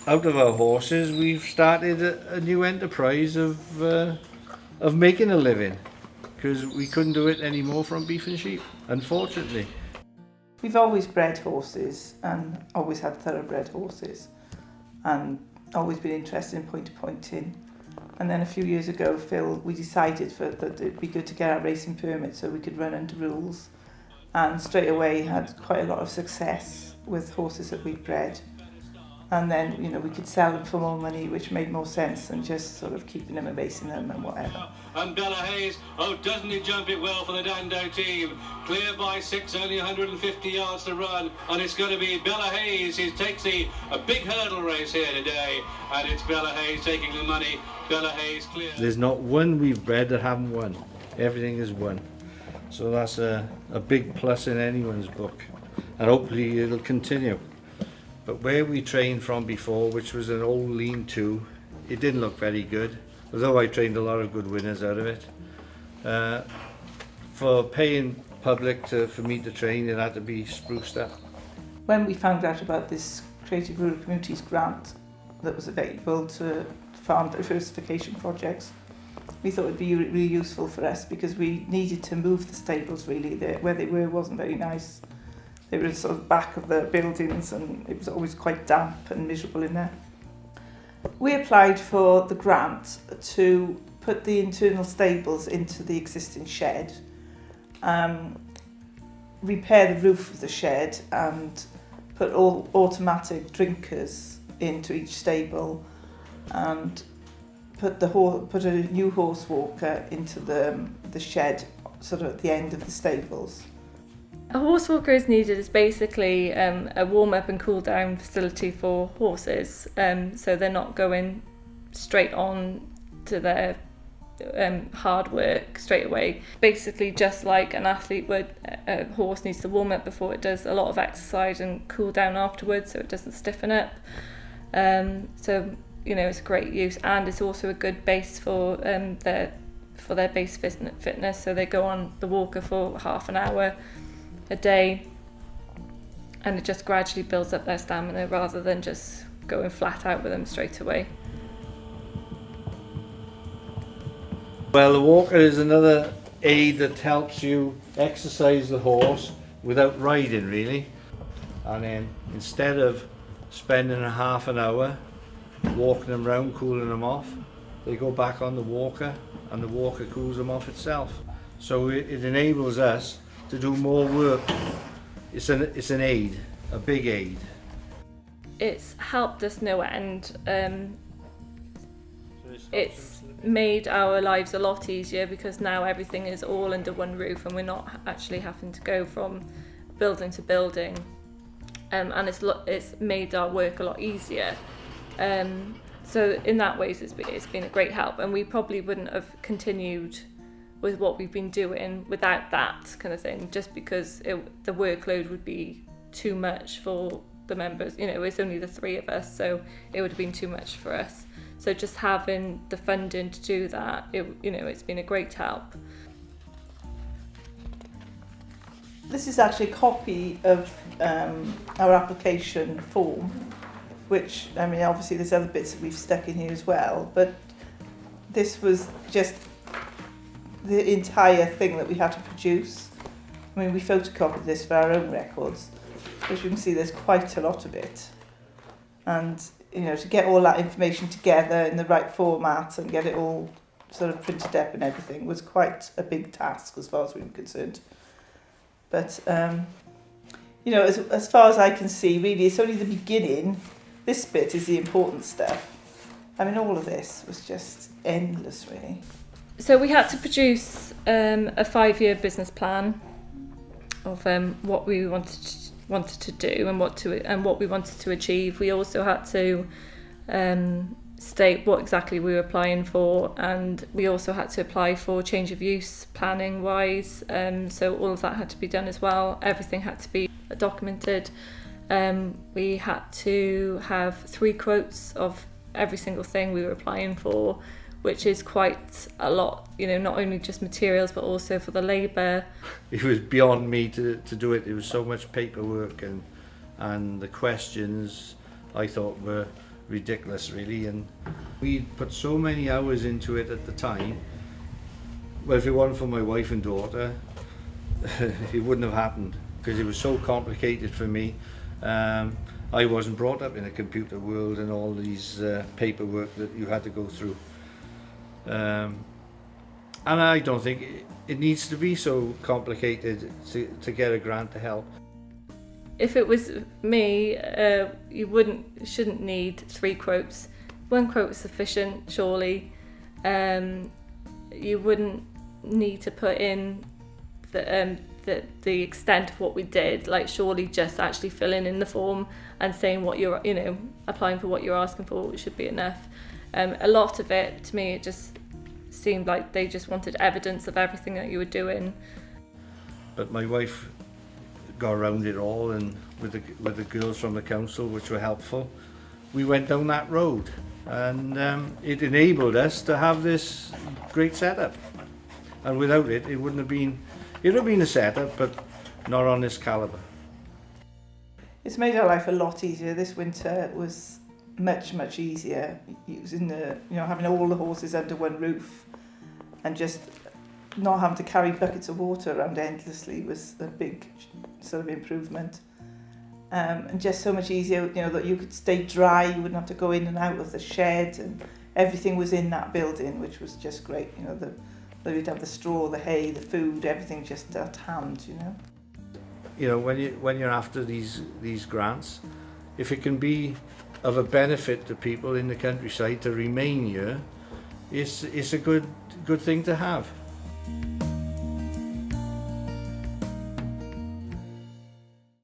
Out of our horses, we've started a new enterprise of making a living, because we couldn't do it anymore from beef and sheep, unfortunately. We've always bred horses and always had thoroughbred horses and always been interested in point-to-pointing. And then a few years ago, we decided that it'd be good to get our racing permit so we could run under rules. And straight away had quite a lot of success with horses that we'd bred. And then, we could sell them for more money, which made more sense than just sort of keeping them and racing them and whatever. And Bella Hayes, doesn't he jump it well for the Dando team? Clear by 6, only 150 yards to run, and it's going to be Bella Hayes who takes a big hurdle race here today, and it's Bella Hayes taking the money. Bella Hayes clear. There's not one we've bred that haven't won. Everything is won. So that's a big plus in anyone's book, and hopefully it'll continue. But where we trained from before, which was an old lean-to, it didn't look very good, although I trained a lot of good winners out of it. For paying public for me to train, it had to be spruced up. When we found out about this Creative Rural Communities grant that was available to farm diversification projects, we thought it would be really useful for us because we needed to move the stables really. Where they were wasn't very nice. They were sort of back of the buildings and it was always quite damp and miserable in there. We applied for the grant to put the internal stables into the existing shed, repair the roof of the shed and put all automatic drinkers into each stable and put a new horse walker into the shed sort of at the end of the stables. A horse walker is needed as basically a warm-up and cool-down facility for horses, so they're not going straight on to their hard work straight away. Basically, just like an athlete would, a horse needs to warm up before it does a lot of exercise and cool down afterwards so it doesn't stiffen up. So, it's a great use, and it's also a good base for their base fitness. So they go on the walker for half an hour a day and it just gradually builds up their stamina rather than just going flat out with them straight away. Well, the walker is another aid that helps you exercise the horse without riding really, and then instead of spending a half an hour walking them around cooling them off, they go back on the walker and the walker cools them off itself. So it enables us to do more work. It's an aid, a big aid. It's helped us no end. It's made our lives a lot easier because now everything is all under one roof and we're not actually having to go from building to building, and it's made our work a lot easier. So in that ways it's been a great help, and we probably wouldn't have continued with what we've been doing without that kind of thing, just because the workload would be too much for the members. It's only the three of us, so it would have been too much for us. So just having the funding to do that, it's been a great help. This is actually a copy of our application form, which, obviously there's other bits that we've stuck in here as well, but this was just the entire thing that we had to produce. We photocopied this for our own records. As you can see, there's quite a lot of it. And, to get all that information together in the right format and get it all sort of printed up and everything was quite a big task as far as we were concerned. But, as far as I can see, really, it's only the beginning. This bit is the important stuff. All of this was just endless, really. So we had to produce a 5-year business plan of what we wanted to do and what we wanted to achieve. We also had to state what exactly we were applying for, and we also had to apply for change of use planning wise. So all of that had to be done as well. Everything had to be documented. We had to have 3 quotes of every single thing we were applying for, which is quite a lot, not only just materials but also for the labour. It was beyond me to do it. It was so much paperwork, and the questions I thought were ridiculous really, and we put so many hours into it at the time. Well, if it wasn't for my wife and daughter, it wouldn't have happened, because it was so complicated for me. I wasn't brought up in a computer world and all these paperwork that you had to go through. And I don't think it needs to be so complicated to get a grant to help. If it was me, you shouldn't need 3 quotes. 1 quote is sufficient, surely. You wouldn't need to put in the extent of what we did. Like, surely just actually filling in the form and saying what you're, applying for what you're asking for should be enough. A lot of it, to me, it just seemed like they just wanted evidence of everything that you were doing. But my wife got around it all, and with the girls from the council, which were helpful, we went down that road, and it enabled us to have this great setup. And without it, it would have been a setup, but not on this calibre. It's made our life a lot easier. This winter was much easier, using having all the horses under one roof, and just not having to carry buckets of water around endlessly was a big sort of improvement. And just so much easier, that you could stay dry, you wouldn't have to go in and out of the shed, and everything was in that building, which was just great. You'd have the straw, the hay, the food, everything just at hand. When you're after these grants, if it can be of a benefit to people in the countryside to remain here, it's a good thing to have.